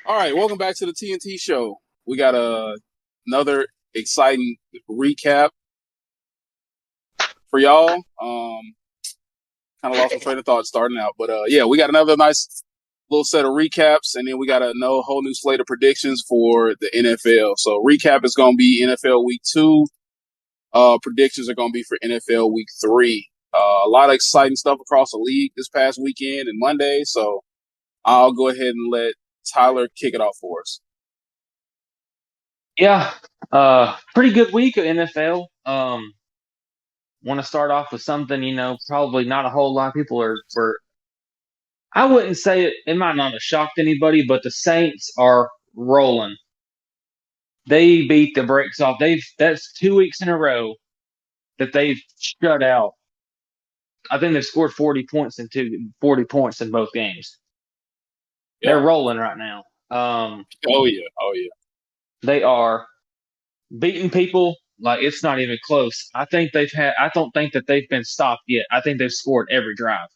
All right, welcome back to the TNT show. We got another exciting recap for y'all. Kind of lost my train of thought starting out, but yeah, we got another nice little set of recaps, and then we got a whole new slate of predictions for the NFL. So recap is going to be NFL Week 2. Predictions are going to be for NFL Week 3. A lot of exciting stuff across the league this past weekend and Monday. So I'll go ahead and let Tyler kick it off for us. Yeah, pretty good week of NFL. Want to start off with something, probably not a whole lot of people were. I wouldn't say it might not have shocked anybody, but the Saints are rolling. They beat the brakes off. That's 2 weeks in a row that they've shut out. I think they've scored 40 points in both games. Yeah. They're rolling right now. Oh yeah. Oh yeah. They are beating people like it's not even close. I don't think that they've been stopped yet. I think they've scored every drive.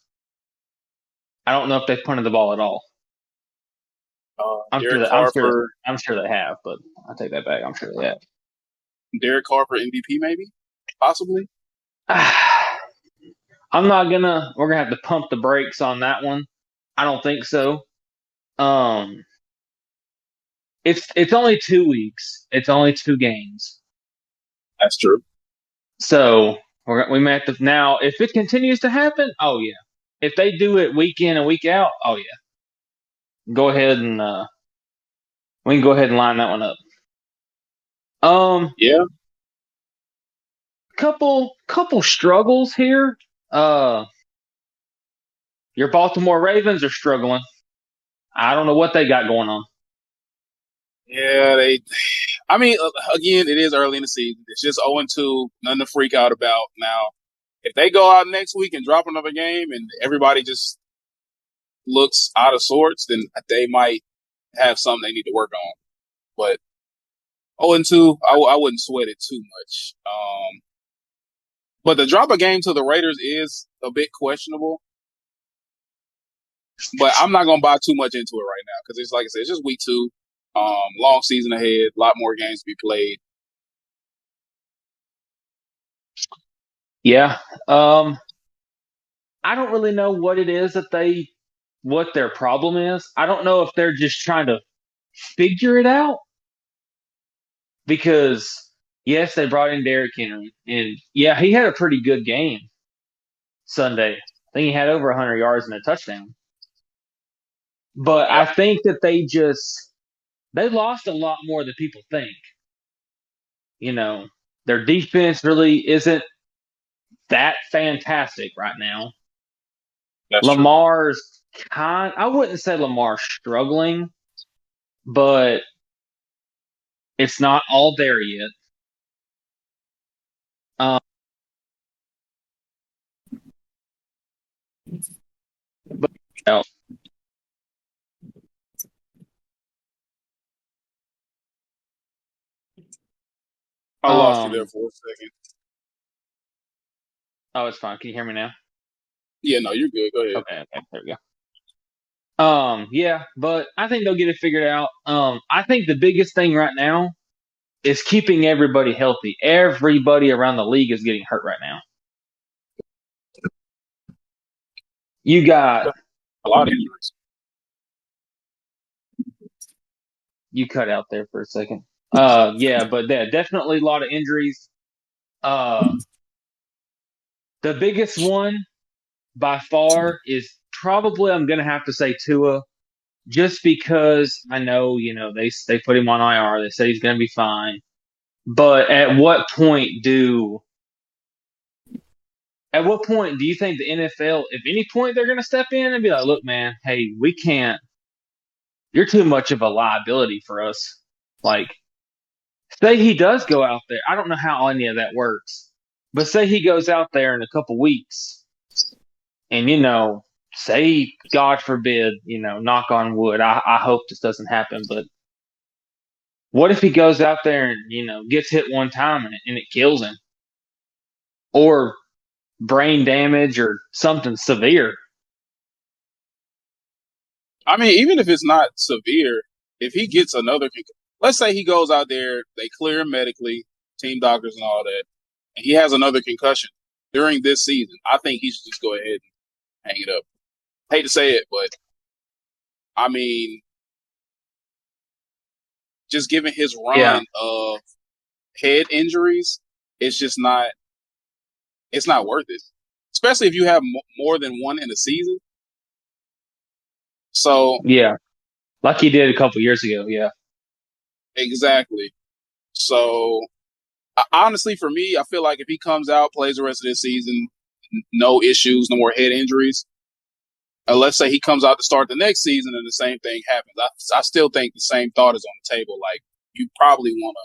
I don't know if they've punted the ball at all. I'm sure Derek that Carr for I'm sure they have, but I take that back. I'm sure they Derek Carr for MVP, maybe, possibly. have. We're gonna have to pump the brakes on that one. I don't think so. Um it's only 2 weeks. It's only two games. That's true. So we may have to now if it continues to happen, oh yeah. If they do it week in and week out, oh yeah. Go ahead and we can go ahead and line that one up. Um Yeah. couple struggles here. Uh your Baltimore Ravens are struggling. I don't know what they got going on. Yeah. They. I mean, again, it is early in the season. It's just 0-2. Nothing to freak out about. Now, if they go out next week and drop another game, and everybody just looks out of sorts, then they might have something they need to work on. But 0-2, I wouldn't sweat it too much. But the drop a game to the Raiders is a bit questionable. But I'm not gonna buy too much into it right now because it's like I said, it's just week 2. Long season ahead, a lot more games to be played. Yeah. Um I don't really know what it is what their problem is. I don't know if they're just trying to figure it out because yes, they brought in Derrick Henry and yeah, he had a pretty good game Sunday. I think he had over 100 yards and a touchdown. But Yeah. I think that they lost a lot more than people think. You know, their defense really isn't that fantastic right now. That's true. Lamar's I wouldn't say Lamar's struggling, but it's not all there yet. Um, but I lost you there um, for a second. oh, it's fine. Can you hear me now? Yeah, no, you're good. Go ahead. Okay, there we go. Yeah, but I think they'll get it figured out. I think the biggest thing right now is keeping everybody healthy. Everybody around the league is getting hurt right now. You got A lot of injuries. you cut out there for a second. Yeah, but yeah, definitely a lot of injuries. Uh, the biggest one by far is probably I'm gonna have to say Tua, just because I know they put him on IR. They say he's gonna be fine. But at what point do you think the NFL, if any point they're gonna step in and be like, look, man, hey, we can't. You're too much of a liability for us. Like, say he does go out there. I don't know how any of that works, but say he goes out there in a couple weeks and say God forbid, knock on wood. I hope this doesn't happen, but what if he goes out there and gets hit one time and it kills him, or brain damage or something severe? I mean, even if it's not severe, if he gets another, let's say he goes out there, they clear him medically, team doctors and all that, and he has another concussion during this season, I think he should just go ahead and hang it up. Hate to say it, but I mean, just given his Yeah. run of head injuries, it's just not. It's not worth it, especially if you have more than one in a season. So Yeah. Like he did a couple years ago. Yeah. exactly. So honestly, for me, I feel like if he comes out, plays the rest of this season, no issues, no more head injuries. Let's say he comes out to start the next season and the same thing happens. I still think the same thought is on the table. Like, you probably want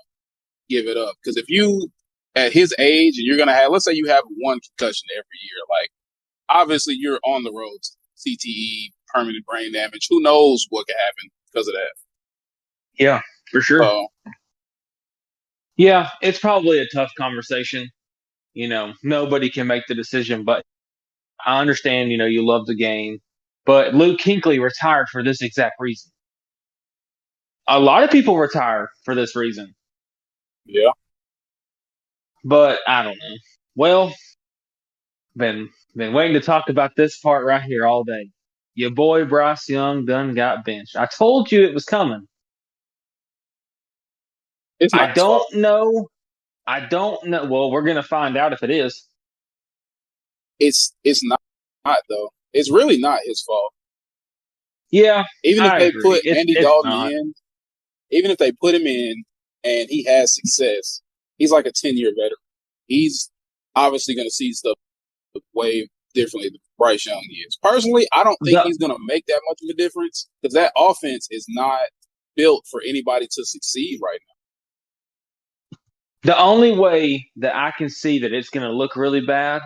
to give it up because if you, at his age, and you're going to have, let's say you have one concussion every year, like, obviously you're on the road to CTE, permanent brain damage. Who knows what could happen because of that? Yeah, for sure. So, Yeah, it's probably a tough conversation. Nobody can make the decision, but I understand, you love the game. But Luke Kuechly retired for this exact reason. A lot of people retire for this reason, yeah. but I don't know. Well, been waiting to talk about this part right here all day. Your boy Bryce Young done got benched. I told you it was coming. It's not I his fault. don't know. I don't know. Well, we're gonna find out if it is. It's not though. It's really not his fault. Yeah, Even if I they agree. put It's Andy it's Dalton not. in, even if they put him in and he has success, he's like a 10-year veteran. He's obviously going to see stuff way differently than Bryce Young is. Personally, I don't think The he's going to make that much of a difference because that offense is not built for anybody to succeed right the only way that I can see that it's gonna look really bad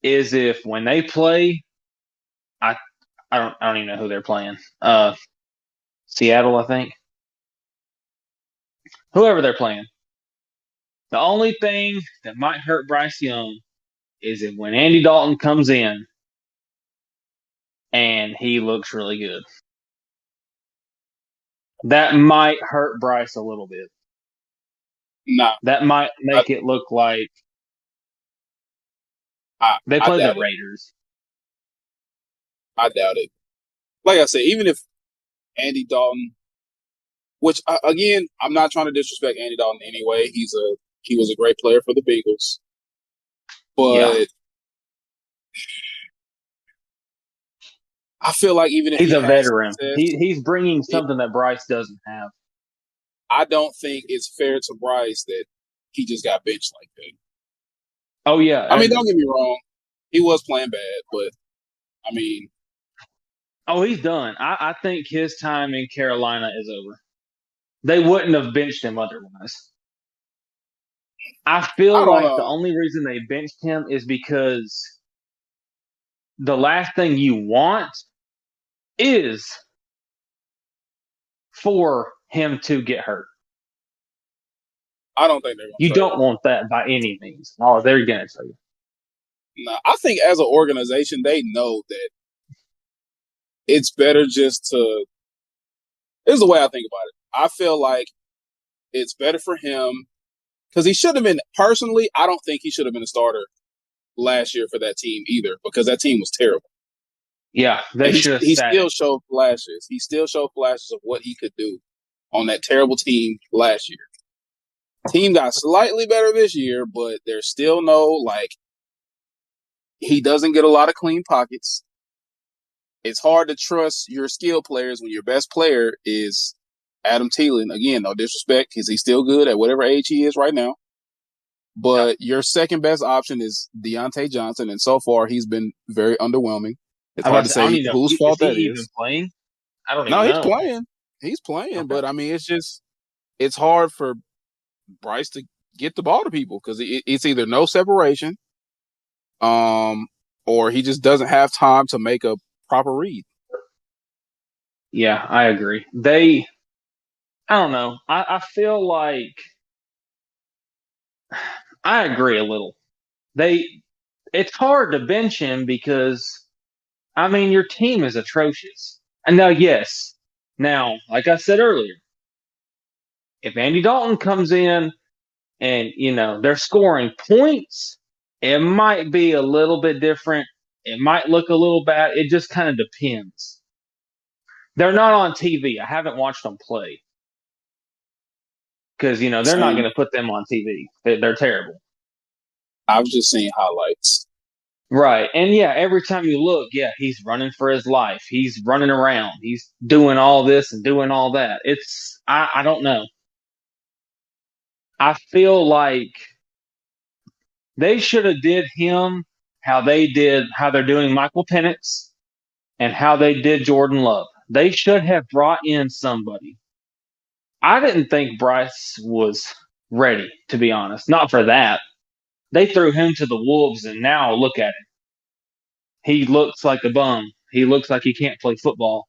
is if when they play, I I don't even know who they're playing. Seattle, I think. Whoever they're playing. The only thing that might hurt Bryce Young is if when Andy Dalton comes in and he looks really good. That might hurt Bryce a little bit. now. Nah, That might I, make it look like they I play the doubt it. Raiders. I doubt it. Like I said, even if Andy Dalton, which again, I'm not trying to disrespect Andy Dalton anyway. He was a great player for the Bengals, Yeah. but I feel like even if He's he a has veteran. success, He's bringing it, something that Bryce doesn't have. I don't think it's fair to Bryce that he just got benched like that. Oh yeah, I I mean, don't agree. get me wrong, he was playing bad, but I mean, Oh, he's done. I think his time in Carolina is over. They wouldn't have benched him otherwise. I I feel don't like the know. only reason they benched him is because the last thing you want is for him to get hurt. I don't think they're going to You trade don't him. want that by any means. Oh, they're going to tell you. No, I think as an organization, they know that it's better just to. This is the way I think about it. I feel like it's better for him because he should have been. Personally, I don't think he should have been a starter last year for that team either because that team was terrible. Yeah, they And should have he sat still him. showed flashes. He still showed flashes of what he could do on that terrible team last year. Team got slightly better this year, but there's still no like he doesn't get a lot of clean pockets. It's hard to trust your skill players when your best player is Adam Thielen. Again, no disrespect, because he's still good at whatever age he is right now. Yeah. But your second best option is Deontay Johnson, and so far he's been very underwhelming. It's I was hard about to to say, I don't say even know. whose Is fault he that even is. playing? I don't No, even he's know. playing. He's playing, Okay. but I mean, it's hard for Bryce to get the ball to people because it's either no separation, um, or he just doesn't have time to make a proper read. Yeah, I agree. I don't know. I feel like I agree a little. They, it's hard to bench him because, I mean, your team is atrocious. And now, yes, now, like I said earlier, If Andy Dalton comes in and, they're scoring points, it might be a little bit different. It might look a little bad. It just kind of depends. They're not on TV. I haven't watched them play because, they're not Same. going to put them on TV. They're terrible. I've just seen highlights. Right. And yeah, every time you look, yeah, he's running for his life. He's running around. He's doing all this and doing all that. I don't know. I feel like they should have did him how they're doing Michael Penix and how they did Jordan Love. They should have brought in somebody. I didn't think Bryce was ready, to be honest. Not for that. They threw him to the wolves, and now look at him. He looks like a bum. He looks like he can't play football.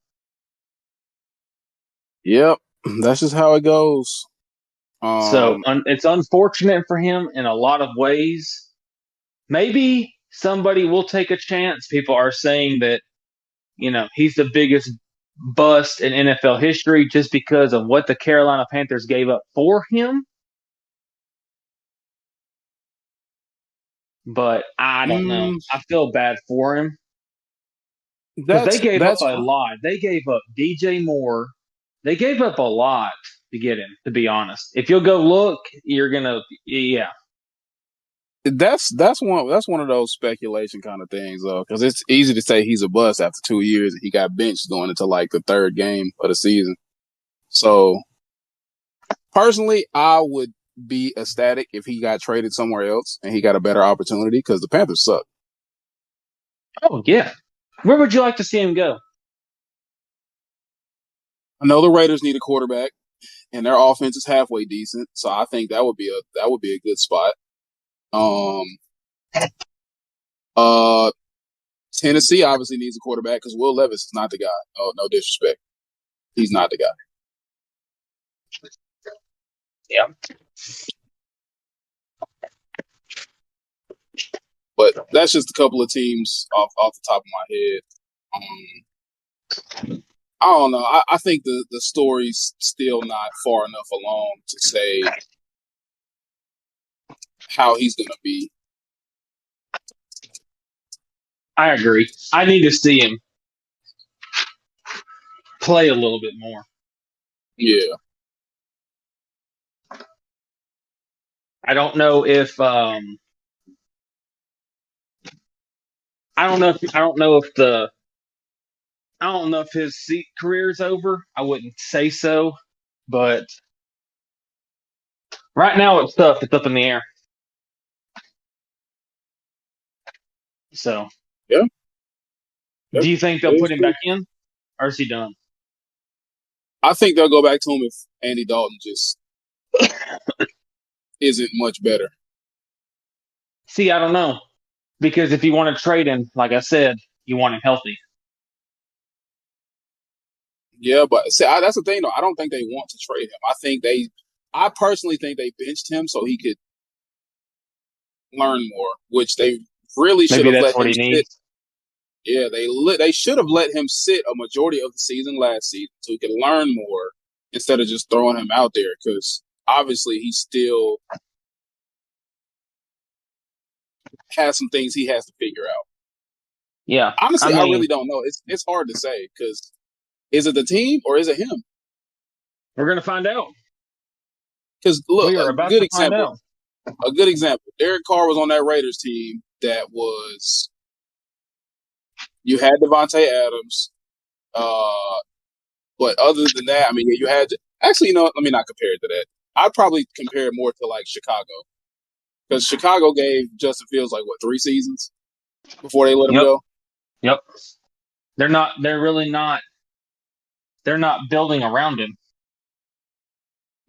Yep, that's just how it goes. So it's unfortunate for him in a lot of ways. Maybe somebody will take a chance. People are saying that, he's the biggest bust in NFL history just because of what the Carolina Panthers gave up for him. But I don't know. I feel bad for him because they gave up a lot. They gave up DJ Moore. They gave up a lot to get him, to be honest. If you'll go look, you're gonna, yeah. That's one of those speculation kind of things though, because it's easy to say he's a bust after 2 years and he got benched going into like the third game of the season. So personally, I would be ecstatic if he got traded somewhere else and he got a better opportunity because the Panthers suck. Oh yeah, where would you like to see him go? I know the Raiders need a quarterback, and their offense is halfway decent, so I think that would be a good spot. Uh, Tennessee obviously needs a quarterback because Will Levis is not the guy. Oh, no disrespect, he's not the guy. Yeah. But that's just a couple of teams off the top of my head. I don't know. I think the story's still not far enough along to say how he's going to be. I agree. I need to see him play a little bit more. Yeah. I don't know if his career is over. I wouldn't say so, but right now it's tough. It's up in the air. So, Yeah. Do you think they'll put him back in, or is he done? I think they'll go back to him if Andy Dalton just isn't much better. See, I don't know. Because if you want to trade him, like I said, you want him healthy. Yeah, but see, that's the thing, though. I don't think they want to trade him. I personally think they benched him so he could learn more, which they really should have let him sit. Yeah, they should have let him sit a majority of the season last season so he could learn more instead of just throwing him out there because obviously he still has some things he has to figure out. Yeah. Honestly, I really don't know. It's hard to say because is it the team or is it him? We're going to find out. Because look, a good example. Derek Carr was on that Raiders team that was. You had Devontae Adams, but other than that, I mean, you had actually, let me not compare it to that. I'd probably compare it more to like Chicago because Chicago gave Justin Fields like 3 seasons before they let him go. Yep. They're really not. They're not building around him.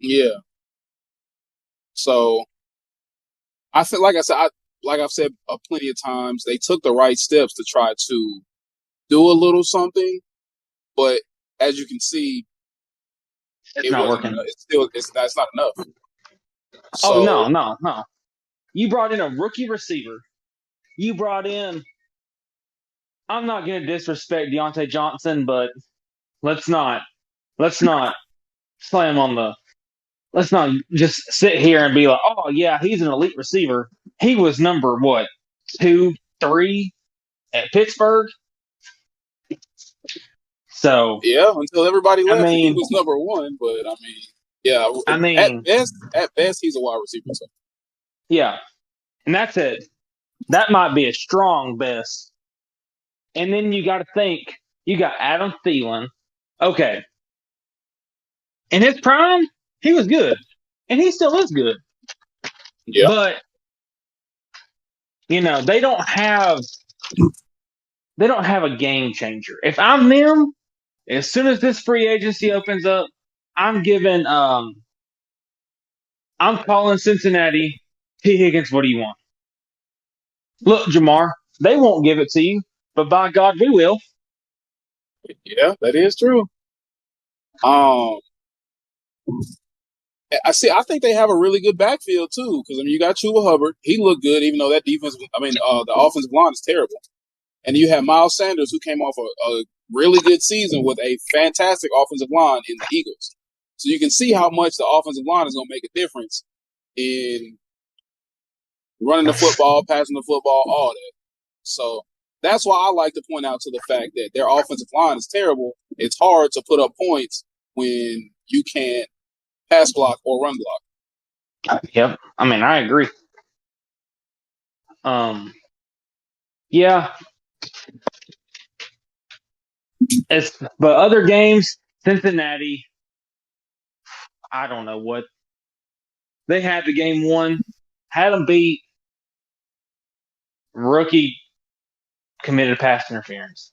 Yeah. So I feel like I've said plenty of times, they took the right steps to try to do a little something, but as you can see, it's not working. That's not enough. So, no. You brought in a rookie receiver. You brought in. I'm not going to disrespect Deontay Johnson, but let's not slam on the let's not just sit here and be like, oh yeah, he's an elite receiver. He was number what, 2, 3 at Pittsburgh. So Yeah, until everybody I left, he mean, was number one. But I mean, yeah, I mean, at best, he's a wide receiver. So. yeah, and that's it. That might be a strong best. And then you got to think, you got Adam Thielen. Okay, in his prime, he was good, and he still is good. Yeah, But they don't have a game changer. If I'm them, as soon as this free agency opens up, I'm giving I'm calling Cincinnati. T. Higgins, what do you want? Look, Jamar, they won't give it to you, but by God, we will. yeah, that is true. Um, I see. I think they have a really good backfield too. Because I mean, you got Chuba Hubbard. He looked good, even though that defense. I mean, the offensive line is terrible. And you have Miles Sanders, who came off a really good season with a fantastic offensive line in the Eagles. So you can see how much the offensive line is going to make a difference in running the football, passing the football, all that. So that's why I like to point out to the fact that their offensive line is terrible. It's hard to put up points when you can't pass block or run block. Yep. I mean, I agree. Yeah. But other games, Cincinnati, I don't know what they had the game won, had them beat. Rookie committed pass interference.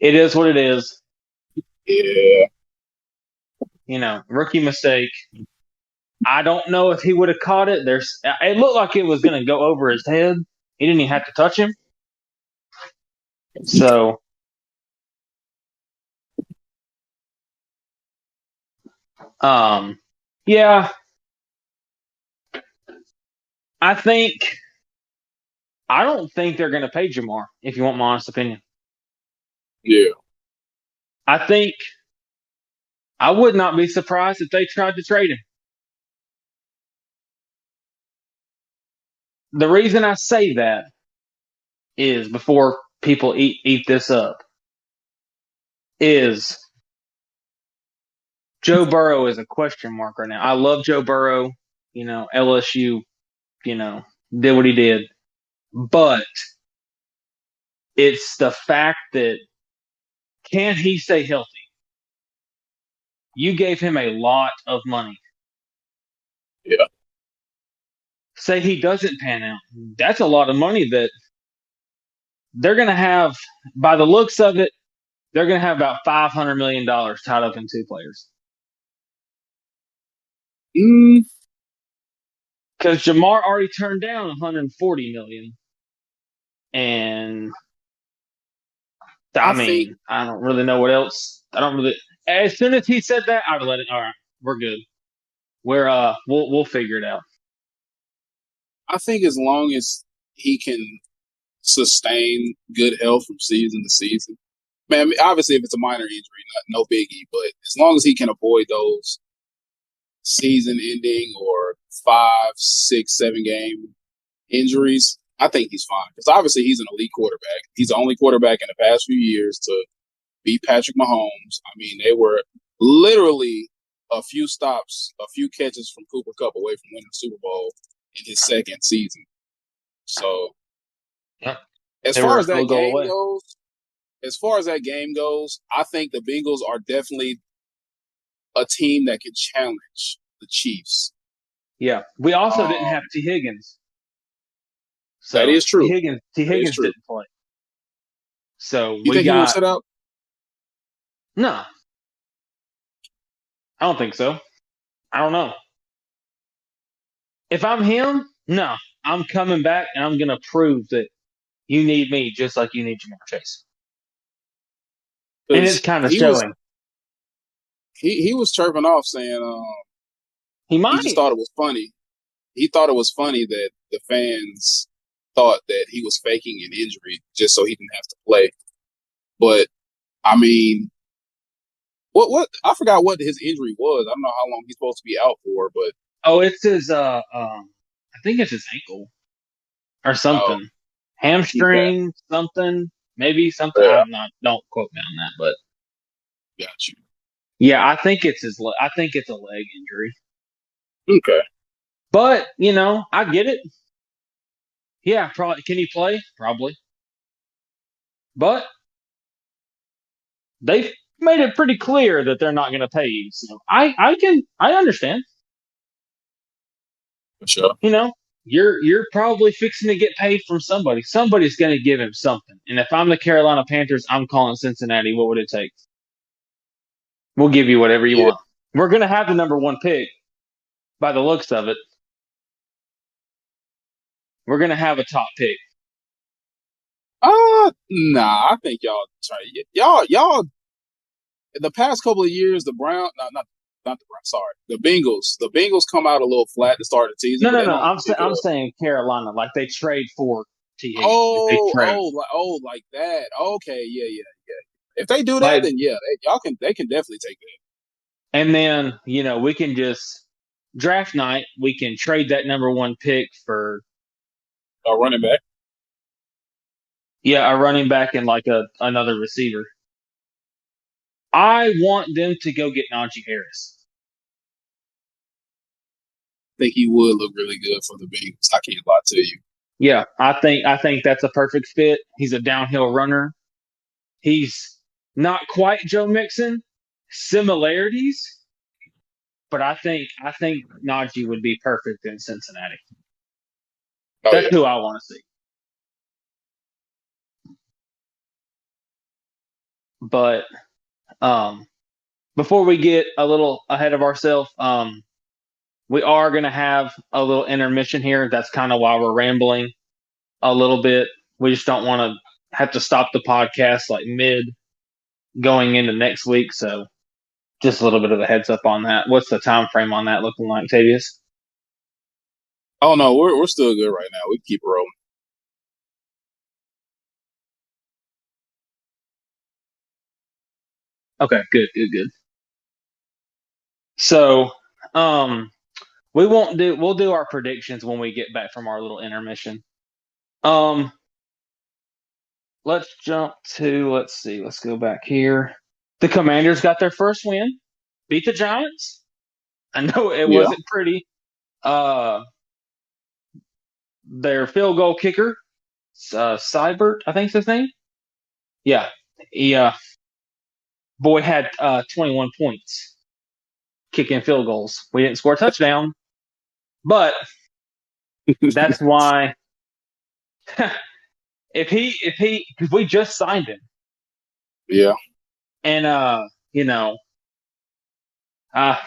It is what it is. Yeah. Rookie mistake. I don't know if he would have caught it. It looked like it was going to go over his head. He didn't even have to touch him. So, yeah, I don't think they're going to pay Jamar, if you want my honest opinion. Yeah. I think I would not be surprised if they tried to trade him. The reason I say that is, before people eat this up, is Joe Burrow is a question mark right now. I love Joe Burrow. LSU, did what he did. But it's the fact that, can he stay healthy? You gave him a lot of money. Yeah. Say he doesn't pan out. That's a lot of money that they're going to have, by the looks of it, they're going to have about $500 million tied up in 2 players. Because Jamar already turned down $140 million. And I mean, I don't really know what else. As soon as he said that, I'd let it. All right, we're good. We'll figure it out. I think as long as he can sustain good health from season to season, man, obviously if it's a minor injury, no biggie, but as long as he can avoid those season ending or 5, 6, 7 game injuries, I think he's fine. Because obviously he's an elite quarterback. He's the only quarterback in the past few years to beat Patrick Mahomes. I mean, they were literally a few stops, a few catches from Cooper Kupp away from winning the Super Bowl in his second season. So, yeah. as far as that game goes, I think the Bengals are definitely a team that can challenge the Chiefs. Yeah. We also didn't have T. Higgins. So that is true. T. Higgins didn't play. So you think he will sit out? No. I don't think so. I don't know. If I'm him, no. I'm coming back and I'm going to prove that you need me just like you need Jamar Chase. And it's kind of showing. He was chirping off saying he just thought it was funny. He thought it was funny that the fans thought that he was faking an injury just so he didn't have to play. But, I mean, What I forgot what his injury was. I don't know how long he's supposed to be out for, but Oh, it's his I think it's his ankle or oh, something. okay, Hamstring, something, maybe something. yeah, I'm not. Don't quote me on that, but got you. yeah, I think it's his. I think it's a leg injury. Okay, But I get it. Yeah, probably. Can he play? Probably. But they've made it pretty clear that they're not going to pay you. So I understand. for sure. You know, you're probably fixing to get paid from somebody. Somebody's going to give him something. And if I'm the Carolina Panthers, I'm calling Cincinnati. What would it take? We'll give you whatever you Yeah. want. We're going to have the number one pick by the looks of it. We're going to have a top pick. Nah, I think y'all. The past couple of years, the Brown, not the Brown. Sorry, the Bengals. The Bengals come out a little flat to start the season, No, but no, they no. don't I'm pick it I'm up. saying Carolina, like they trade for T Higgins. Like they trade Like that. Okay, yeah. If they do that, like, then yeah, they can definitely take that. and then we can just draft night. We can trade that number one pick for Running back. a running back and like another receiver. I want them to go get Najee Harris. I think he would look really good for the Bengals. I can't lie to you. Yeah, I think that's a perfect fit. He's a downhill runner. He's not quite Joe Mixon. Similarities, but I think Najee would be perfect in Cincinnati. Oh That's yeah. who I want to see. But um, before we get a little ahead of ourselves, we are going to have a little intermission here. That's kind of why we're rambling a little bit. We just don't want to have to stop the podcast like mid going into next week. So just a little bit of a heads up on that. What's the time frame on that looking like, Tavius? Oh no, we're still good right now. We can keep rolling. Okay, good, good, good. So, um, we'll do our predictions when we get back from our little intermission. Um, let's jump to let's see, let's go back here. The Commanders got their first win, beat the Giants. I know it Yeah. wasn't pretty. Uh, their field goal kicker, Seibert, I think's his name. Yeah, he boy had 21 points kicking field goals. We didn't score a touchdown, but that's why if because we just signed him Yeah. and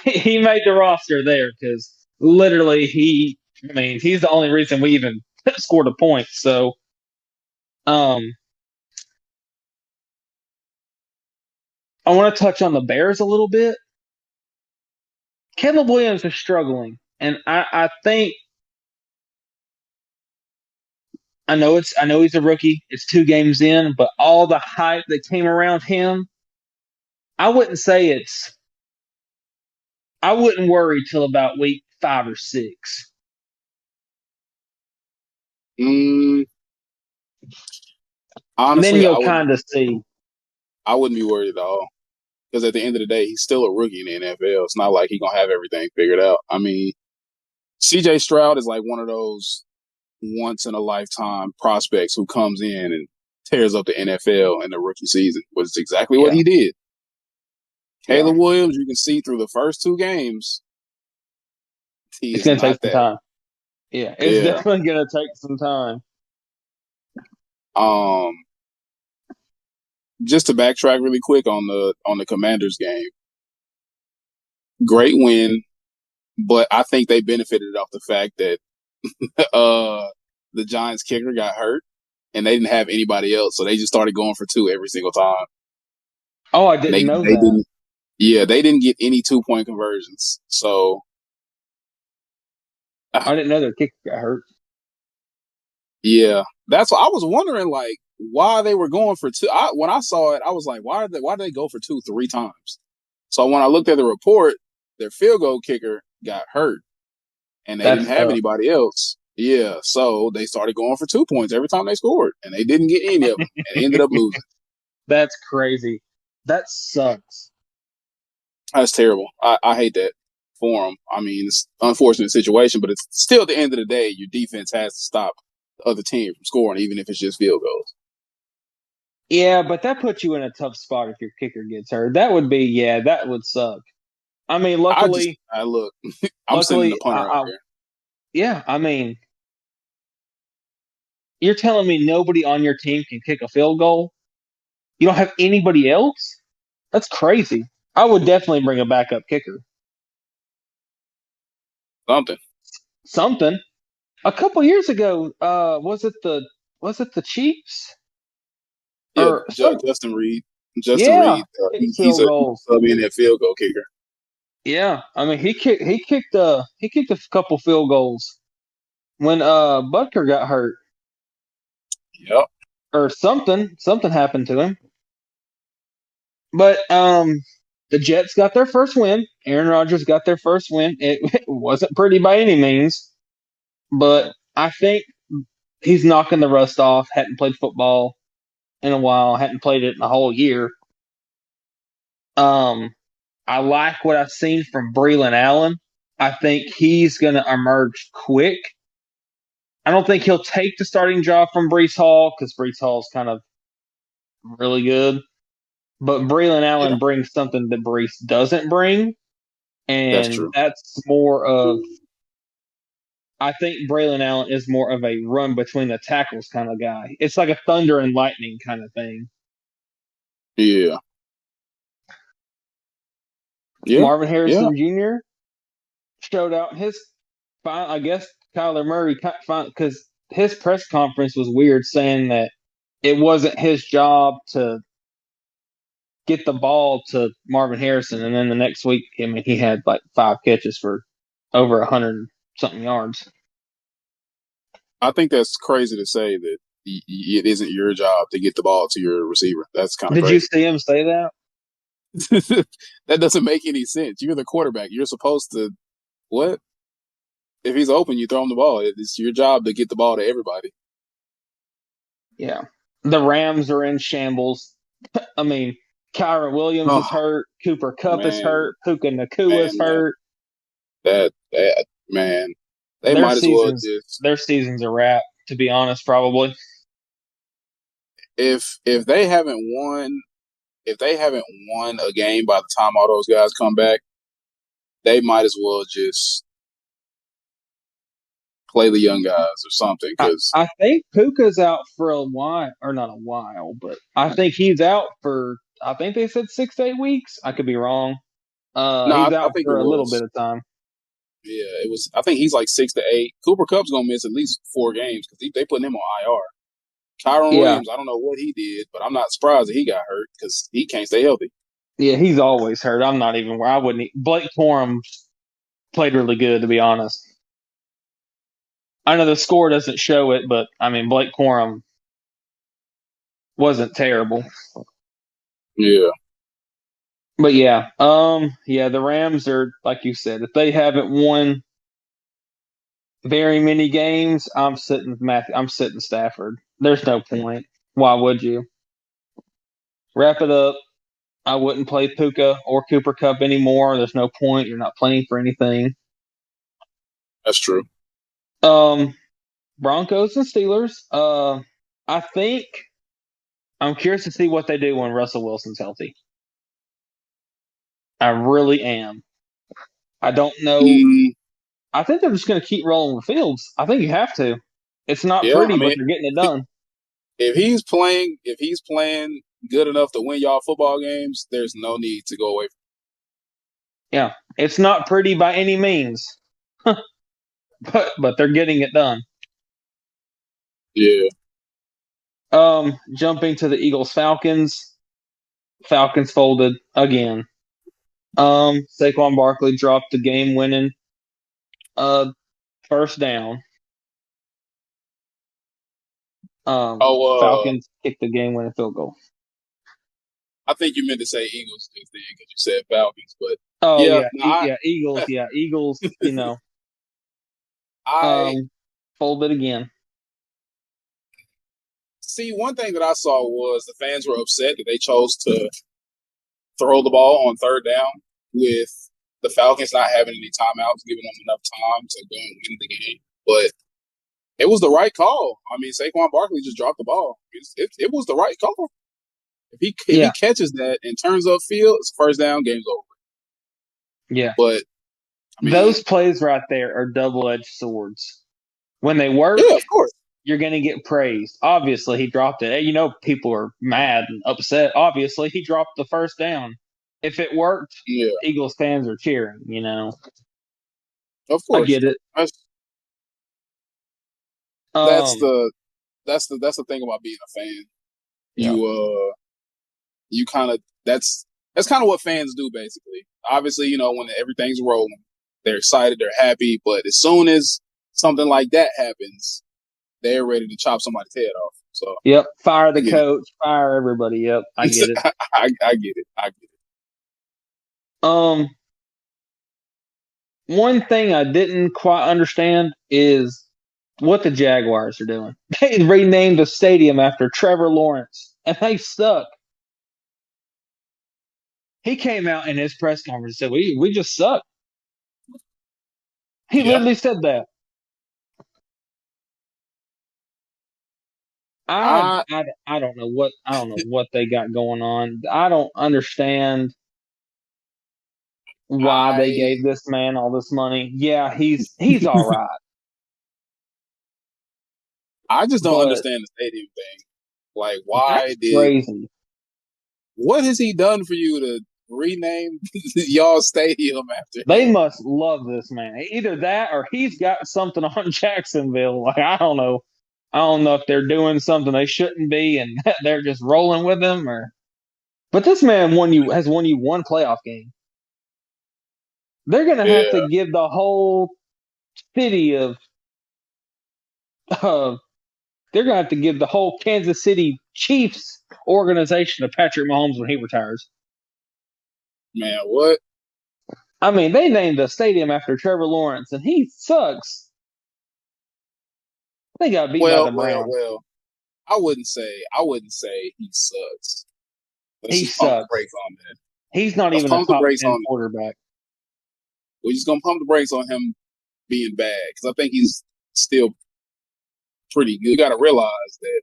he made the roster there because literally he's the only reason we even scored a point. So um I want to touch on the Bears a little bit. Caleb Williams is struggling, and I think I know he's a rookie. It's 2 games in, but all the hype that came around him, I wouldn't say it's. I wouldn't worry till about week 5 or 6. Mm, And then honestly, you'll kind of see. I wouldn't be worried at all because at the end of the day, he's still a rookie in the NFL. It's not like he's gonna have everything figured out. I mean, C.J. Stroud is like one of those once in a lifetime prospects who comes in and tears up the NFL in the rookie season, which is exactly what Yeah, he did. yeah. Caleb Williams, you can see through the first 2 games, he It's is going to take not some that. time. Yeah, it's Yeah. definitely going to take some time. Um, just to backtrack really quick on the Commanders game, great win, but I think they benefited off the fact that uh the Giants kicker got hurt and they didn't have anybody else, so they just started going for 2 every single time. Oh, I And didn't know they that. didn't yeah, they didn't get any 2-point conversions. So I didn't know their kicker got hurt. yeah, that's what I was wondering, like why they were going for 2. When I saw it, I was like, why did they go for 2 3 times? So when I looked at the report, their field goal kicker got hurt, and they didn't That's have anybody else. Yeah, so they started going for 2 points every time they scored, and they didn't get any of them, and ended up losing. that's crazy. That sucks. That's terrible. I hate that for them. I mean, it's an unfortunate situation, but it's still at the end of the day, your defense has to stop the other team from scoring, even if it's just field goals. Yeah, but that puts you in a tough spot if your kicker gets hurt. That would be, yeah, that would suck. I mean, I look, I'm sending the luckily, punter out there. yeah, I mean, you're telling me nobody on your team can kick a field goal? You don't have anybody else? That's crazy. I would definitely bring a backup kicker. Something. Something. A couple years ago, was it the Chiefs Yeah, or some? Justin Reed. Justin Yeah, Reed. kick He's field a goals. sub in that field goal kicker. Yeah, I mean he kicked a couple field goals when Butker got hurt Yep. or something happened to him. But the Jets got their first win. Aaron Rodgers got their first win. It wasn't pretty by any means, but I think he's knocking the rust off. Hadn't played football in a while. Hadn't played it in a whole year. Um, I like what I've seen from Breland Allen. I think he's going to emerge quick. I don't think he'll take the starting job from Brees Hall because Brees Hall's kind of really good. But Breland Yeah, Allen brings something that Brees doesn't bring, that's and true. that's more of. I think Braylon Allen is more of a run between the tackles kind of guy. It's like a thunder and lightning kind of thing. Yeah. Yeah. Marvin Yeah. Harrison Jr. showed out his. I guess Kyler Murray because his press conference was weird, saying that it wasn't his job to get the ball to Marvin Harrison, and then the next week, I mean, he had like 5 catches for over 100 something yards. I think that's crazy to say that it isn't your job to get the ball to your receiver. That's kind of Did you crazy. see him say that? That doesn't make any sense. You're the quarterback. You're supposed to what? If he's open, you throw him the ball. It's your job to get the ball to everybody. Yeah. The Rams are in shambles. I mean, Kyron Williams is Oh hurt. Cooper Kupp is man, hurt. Puka Nakua is man. hurt. That man. They Their might as well seasons, just their seasons are wrapped. To be honest, probably. if they haven't won a game by the time all those guys come back, they might as well just play the young guys or something. Because I think Puka's out for a while, or not a while, but I think he's out for. I think they said 6 to 8 weeks. I could be wrong. no, He's I out think it for a little bit was. of time. Yeah, it was. I think he's like 6 to 8. Cooper Cup's gonna miss at least 4 games because they putting him on IR. Kyron Yeah, Williams, I don't know what he did, but I'm not surprised that he got hurt because he can't stay healthy. yeah, he's always hurt. I'm not even where I wouldn't. Blake Corum played really good, to be honest. I know the score doesn't show it, but I mean Blake Corum wasn't terrible. Yeah, But yeah, yeah, the Rams are like you said. If they haven't won very many games, I'm sitting Matthew. I'm sitting Stafford. There's no point. Why would you wrap it up? I wouldn't play Puka or Cooper Cup anymore. There's no point. You're not playing for anything. that's true. Um, Broncos and Steelers. I think I'm curious to see what they do when Russell Wilson's healthy. I really am. I don't know. Mm, I think they're just going to keep rolling with Fields. I think you have to. It's not yeah, I pretty, but mean, they're getting it done. if he's playing good enough to win y'all football games, there's no need to go away. Yeah, it's not pretty by any means, but they're getting it done. Yeah, Jumping to the Eagles Falcons. Falcons folded again. Saquon Barkley dropped the game winning first down. Oh, Falcons kicked the game winning field goal. I think you meant to say Eagles because you said Falcons, but Oh yeah, yeah, no, Eagles. Yeah, Eagles. I Fold it again. see. One thing that I saw was the fans were upset that they chose to throw the ball on third down with the Falcons not having any timeouts, giving them enough time to go and win the game. But it was the right call. I mean, Saquon Barkley just dropped the ball. It was the right call. If he Yeah, catches that and turns upfield, it's first down, game's over. yeah. But I mean, Those plays right there are double-edged swords. When they work, yeah, of course, you're going to get praised. Obviously, he dropped it. You know, people are mad and upset. Obviously, he dropped the first down. If it worked, yeah, Eagles fans are cheering. of I course. get it. That's, that's Um, the that's the thing about being a fan. yeah. You kind of that's kind of what fans do basically. Obviously, when everything's rolling, they're excited, they're happy, but as soon as something like that happens, they're ready to chop somebody's head off. So Yep. Fire I the get it. coach. Fire everybody. Yep. I get it. I get it. I get it. Um, One thing I didn't quite understand is what the Jaguars are doing. They renamed the stadium after Trevor Lawrence, and they suck. He came out in his press conference and said, "We just suck." He Yeah. literally said that. I, I I, I don't know what they got going on. I don't understand why they I gave this man all this money. Yeah, he's all right, I just don't but understand the stadium thing. Like, that's crazy. what has he done for you to rename y'all stadium after him? They must love this man. Either that or he's got something on Jacksonville. Like I don't know. I don't know if they're doing something they shouldn't be and they're just rolling with him or but this man has won you one playoff game. They're gonna have to Yeah, give the whole city of uh, they're gonna have to give the whole Kansas City Chiefs organization to Patrick Mahomes when he retires. man, what? I mean, they named the stadium after Trevor Lawrence and he sucks. They got beat by Well, the well, Browns. well. I wouldn't say he sucks. Let's He just pump the sucks. brakes on that. He's not Let's even a pump the top brakes 10 on. quarterback. We're just gonna pump the brakes on him being bad because I think he's still pretty good. You got to realize that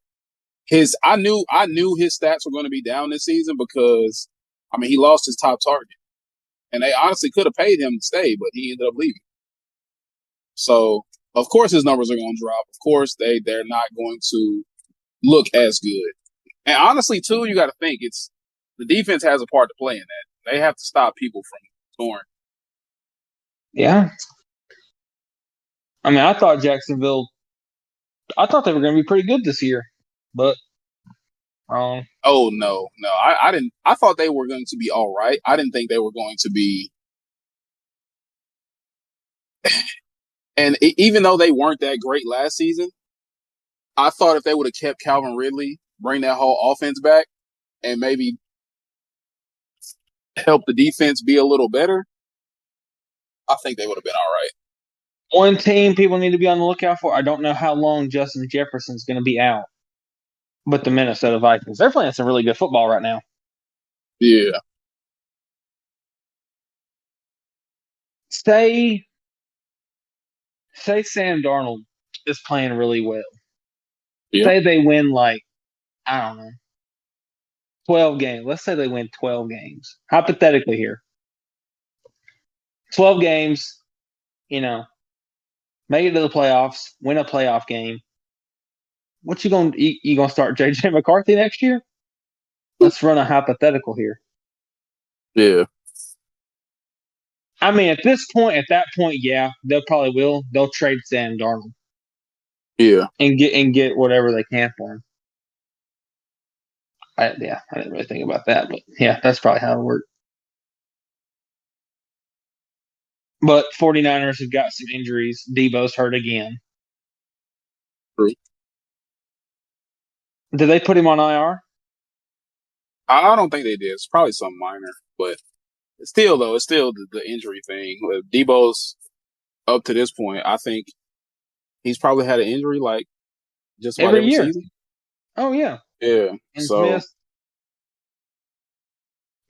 I knew his stats were going to be down this season because I mean he lost his top target, and they honestly could have paid him to stay, but he ended up leaving. So of course his numbers are going to drop. Of course they're not going to look as good. And honestly, too, you got to think it's the defense has a part to play in that. They have to stop people from scoring. Yeah. I mean, I thought they were going to be pretty good this year, but wrong. Oh no, I didn't. I thought they were going to be all right. I didn't think they were going to be. And even though they weren't that great last season, I thought if they would have kept Calvin Ridley, bring that whole offense back, and maybe help the defense be a little better, I think they would have been all right. One team people need to be on the lookout for. I don't know how long Justin Jefferson's going to be out, but the Minnesota Vikings. They're playing some really good football right now. Yeah. Say Sam Darnold is playing really well. Yeah. Say they win like, I don't know, 12 games. Let's say they win 12 games. Hypothetically here. 12 games, you know, make it to the playoffs, win a playoff game. What you gonna start JJ McCarthy next year? Let's run a hypothetical here. Yeah. I mean, at that point, yeah, they'll probably will. They'll trade Sam Darnold Yeah. and get whatever they can for him. I didn't really think about that, but yeah, that's probably how it worked. But 49ers have got some injuries. Debo's hurt again. True. Did they put him on IR? I don't think they did. It's probably something minor, but still, though, it's still the injury thing. Debo's up to this point. I think he's probably had an injury like just about Every every year. season. Oh yeah, Yeah. and he's So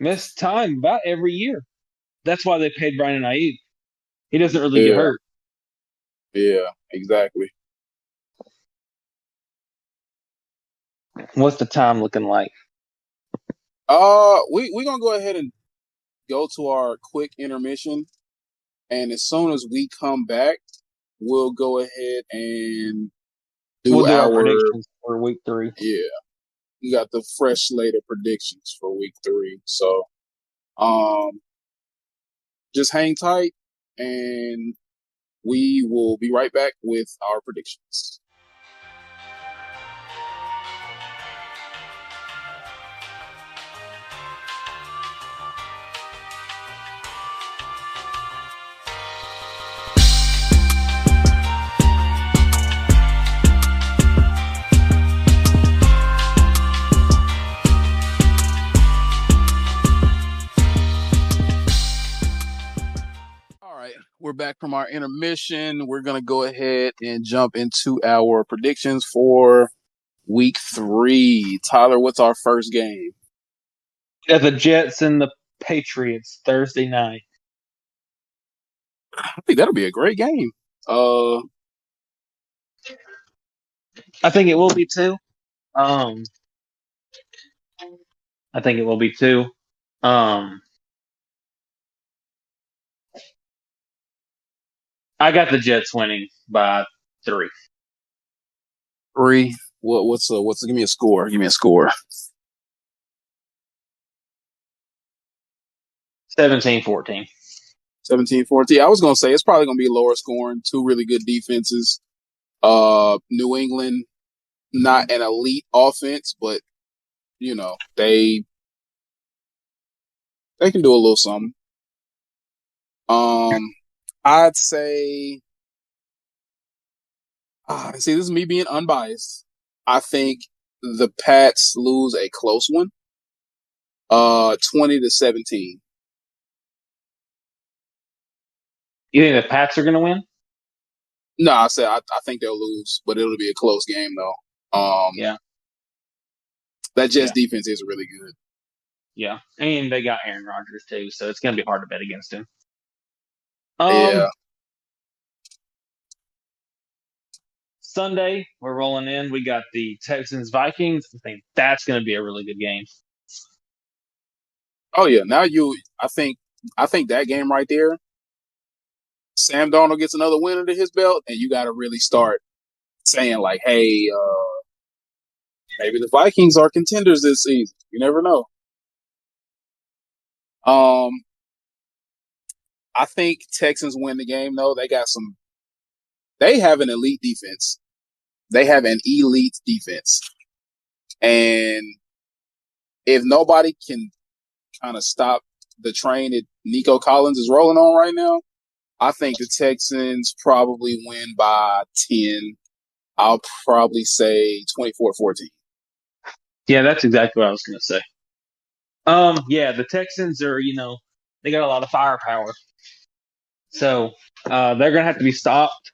missed time about every year. That's why they paid Brandon Ayuk. He doesn't really get yeah, hurt. yeah, exactly. What's the time looking like? We gonna go ahead and go to our quick intermission, and as soon as we come back, we'll go ahead and We'll do do our our predictions for week 3. yeah. We got the fresh slate of predictions for week 3. So um, just hang tight, and we will be right back with our predictions. All right, we're back from our intermission. We're going to go ahead and jump into our predictions for week 3. Tyler, what's our first game? Yeah, the Jets and the Patriots Thursday night. I think that'll be a great game. I think it will be too. Um, I think it will be too. Um, I got the Jets winning by 3. 3. Give me a score. Give me a score. 17-14. 17-14. I was going to say it's probably going to be lower scoring. Two really good defenses. New England, not an elite offense, but you know, they can do a little something. I'd say see, this is me being unbiased. I think the Pats lose a close one. 20-17. You think the Pats are going to win? No, I think they'll lose, but it'll be a close game though. Yeah. That Jets Yeah. defense is really good. Yeah. And they got Aaron Rodgers too, so it's going to be hard to bet against him. Yeah. Sunday, we're rolling in. We got the Texans Vikings. I think that's going to be a really good game. Oh yeah. I think that game right there, Sam Darnold gets another win under his belt, and you got to really start saying like, hey, maybe the Vikings are contenders this season. You never know. Um, I think Texans win the game though. They have an elite defense. They have an elite defense. And if nobody can kind of stop the train that Nico Collins is rolling on right now, I think the Texans probably win by 10. I'll probably say 24-14. Yeah, that's exactly what I was going to say. Yeah, the Texans are, they got a lot of firepower. So they're going to have to be stopped.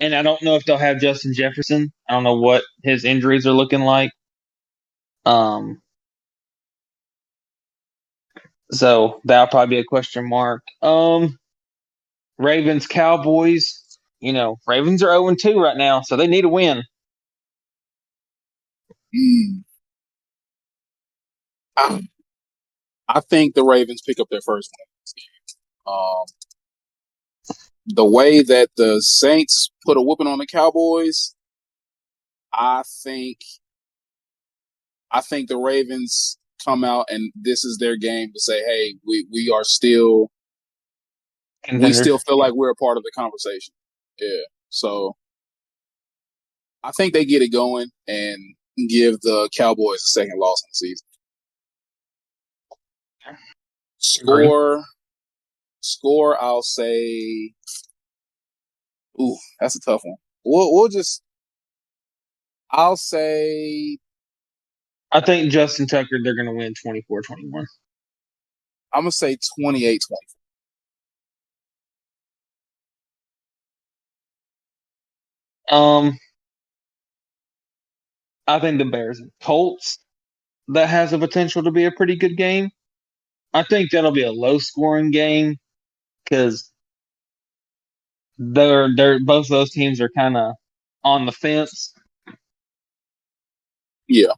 And I don't know if they'll have Justin Jefferson. I don't know what his injuries are looking like. So that'll probably be a question mark. Ravens, Cowboys. Ravens are 0-2 right now, so they need a win. I think the Ravens pick up their first win. The way that the Saints put a whooping on the Cowboys, I think the Ravens come out and this is their game to say, hey, we are still we still feel like we're a part of the conversation. Yeah. So I think they get it going and give the Cowboys a second loss in the season. Score, I'll say. Ooh, that's a tough one. I'll say I think Justin Tucker, they're going to win 24-21. I'm gonna say 28-20. I think the Bears and Colts, that has the potential to be a pretty good game. I think that'll be a low scoring game because they're both of those teams are kind of on the fence. Yeah,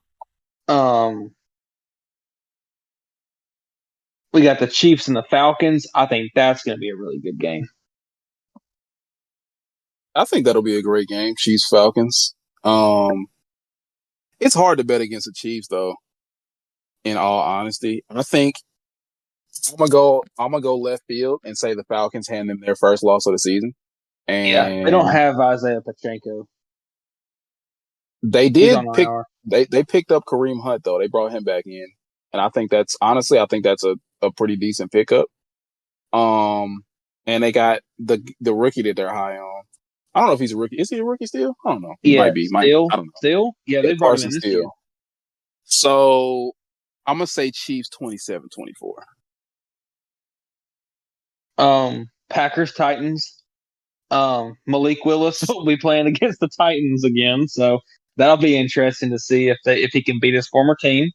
Um, we got the Chiefs and the Falcons. I think that's going to be a really good game. I think that'll be a great game. Chiefs Falcons. It's hard to bet against the Chiefs though. In all honesty, I think I'm gonna go left field and say the Falcons hand them their first loss of the season. Yeah, they don't And have Isaiah Pacheco. they He's did on pick IR. they picked up Kareem Hunt though. They brought him back in. And I think that's honestly I think that's a pretty decent pickup. And they got the rookie that they're high on. I don't know if he's a rookie. Is he a rookie still? I don't know. He Yeah, might be. Might still, I don't know. still. Yeah, Yeah, they brought him Carson in this year. Steele. So I'm gonna say Chiefs 27-24. Packers Titans. Malik Willis will be playing against the Titans again, so that'll be interesting to see if he can beat his former team.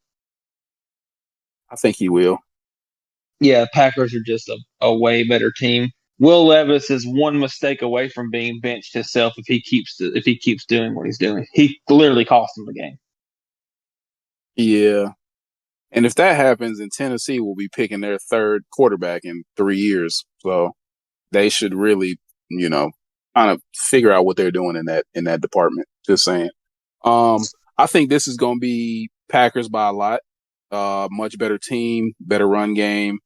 I think he will. Yeah, Packers are just a way better team. Will Levis is one mistake away from being benched himself if he keeps doing what he's doing. He literally cost him the game. Yeah. And if that happens, then Tennessee will be picking their third quarterback in 3 years. So they should really, kind of figure out what they're doing in that department. Just saying. I think this is going to be Packers by a lot. Much better team, better run game.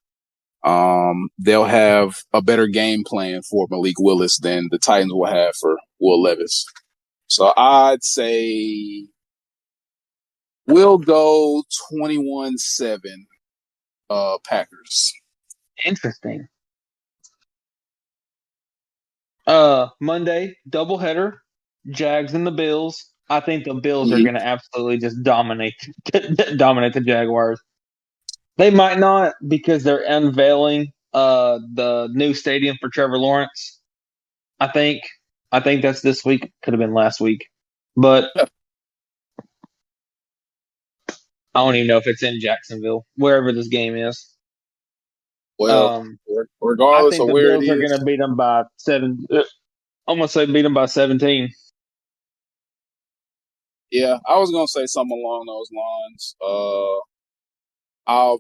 They'll have a better game plan for Malik Willis than the Titans will have for Will Levis. So I'd say we'll go 21-7 Packers. Interesting. Monday, doubleheader, Jags and the Bills. I think the Bills are going to absolutely just dominate the Jaguars. They might not because they're unveiling the new stadium for Trevor Lawrence. I think that's this week. Could have been last week, but I don't even know if it's in Jacksonville, wherever this game is. Well, I regardless think of the where Bills it are is, going to beat them by 7. I'm going to say beat them by 17. yeah, I was gonna say something along those lines. I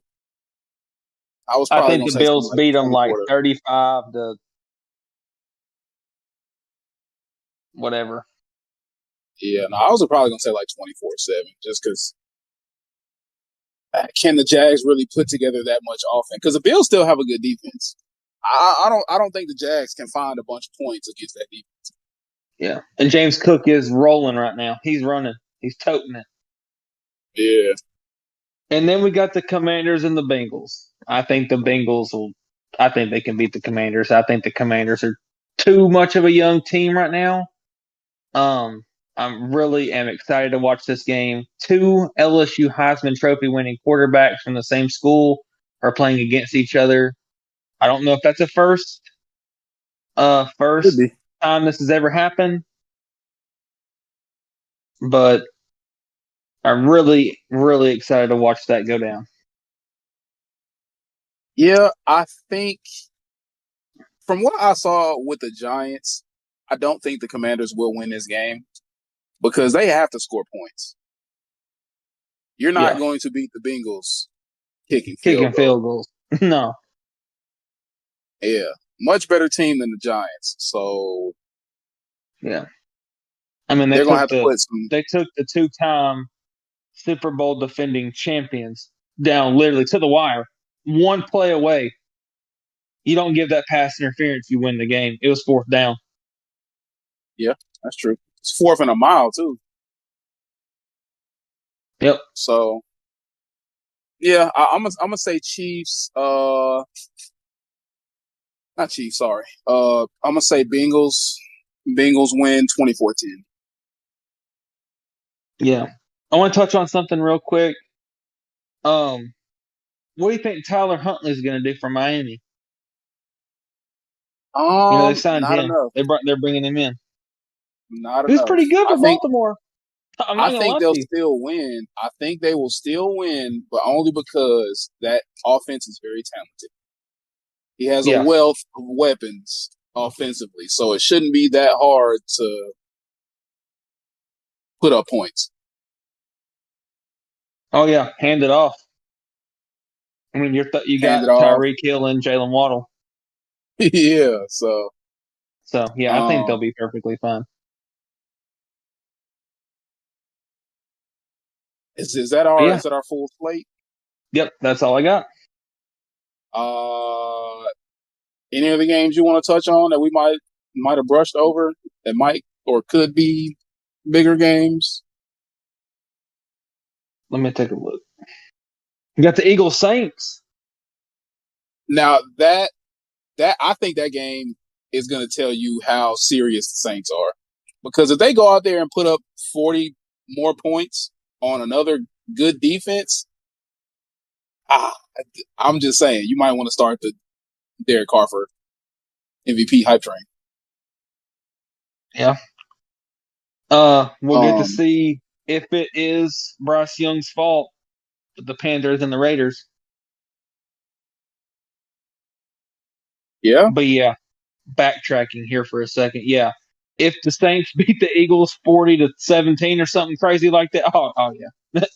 was I probably think gonna the say something Bills like beat them like 24. 35 to whatever. Yeah, no, I was probably gonna say like 24-7, just because. Can the Jags really put together that much offense? Because the Bills still have a good defense. I don't think the Jags can find a bunch of points against that defense. Yeah, and James Cook is rolling right now. He's running. He's toting it. Yeah. And then we got the Commanders and the Bengals. I think the Bengals will. I think they can beat the Commanders. I think the Commanders are too much of a young team right now. I'm really am excited to watch this game. Two LSU Heisman Trophy winning quarterbacks from the same school are playing against each other. I don't know if that's a first Could be. time this has ever happened, but I'm really, really excited to watch that go down. Yeah, I think from what I saw with the Giants, I don't think the Commanders will win this game because they have to score points. You're not going to beat the Bengals kicking field goals. No. Yeah, much better team than the Giants. So yeah, I mean they're gonna have to put some. They took the 2-time Super Bowl defending champions down literally to the wire, one play away. You don't give that pass interference, you win the game. It was 4th down. Yeah, that's true. It's 4th and a mile too. Yep. So yeah, I'm gonna say Chiefs. Not Chiefs. Sorry. I'm gonna say Bengals. Bengals win 24-10. Yeah. I want to touch on something real quick. What do you think Tyler Huntley's going to do for Miami? They signed Not him. enough. They're bringing him in. Not He was enough. pretty good for Baltimore. I'm not I going to think lie to they'll you. still win. I think they will still win, but only because that offense is very talented. He has a Yeah. wealth of weapons offensively, so it shouldn't be that hard to put up points. Oh yeah, hand it off. I mean, you Hand got it off. Tyreek Hill and Jalen Waddle. Yeah. So, So yeah, I think they'll um, be perfectly fine. is that But yeah, our full slate? yep, that's all I got. Uh, any other games you want to touch on that we might have brushed over that might or could be bigger games? Let me take a look. You got the Eagles Saints. Now that I think that game is going to tell you how serious the Saints are, because if they go out there and put up 40 more points on another good defense, ah, I'm just saying you might want to start the Derek Carr for MVP hype train. Yeah. We'll get to Um, see if it is Bryce Young's fault with the Panthers and the Raiders. yeah, But yeah, backtracking here for a second. Yeah. If the Saints beat the Eagles 40-17 or something crazy like that, oh yeah.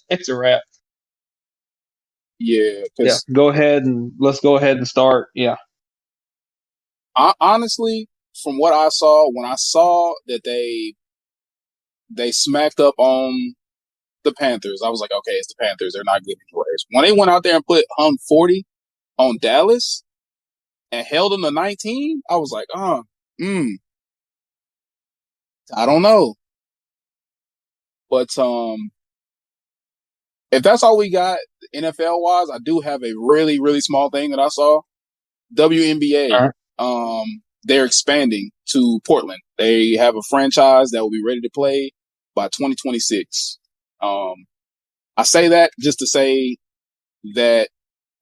It's a wrap. yeah, Yeah. because Let's go ahead and start. Yeah. honestly, from what I saw, when I saw that they smacked up on the Panthers, I was like, okay, it's the Panthers. They're not good anyways. When they went out there and put 40 on Dallas and held them to 19, I was like, I don't know. But if that's all we got NFL wise, I do have a really, really small thing that I saw. WNBA. All right. They're expanding to Portland. They have a franchise that will be ready to play by 2026. I say that just to say that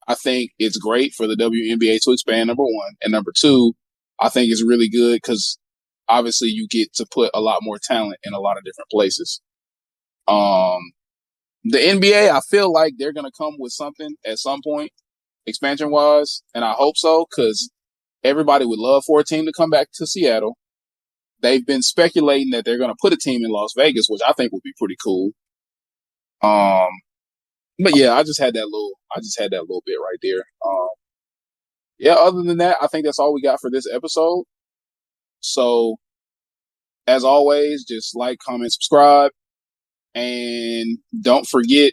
I think it's great for the WNBA to expand, number one. And number two, I think it's really good because obviously you get to put a lot more talent in a lot of different places. The NBA, I feel like they're going to come with something at some point, expansion wise. And I hope so because everybody would love for a team to come back to Seattle. They've been speculating that they're going to put a team in Las Vegas, which I think would be pretty cool. Um, but yeah, I just had that little bit right there. Yeah, other than that, I think that's all we got for this episode. So, as always, just like, comment, subscribe, and don't forget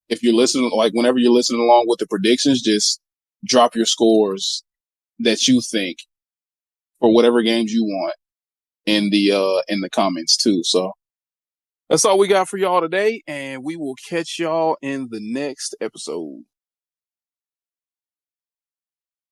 if you're listening, like whenever you're listening along with the predictions, just drop your scores that you think for whatever games you want in the comments too. So that's all we got for y'all today, and we will catch y'all in the next episode.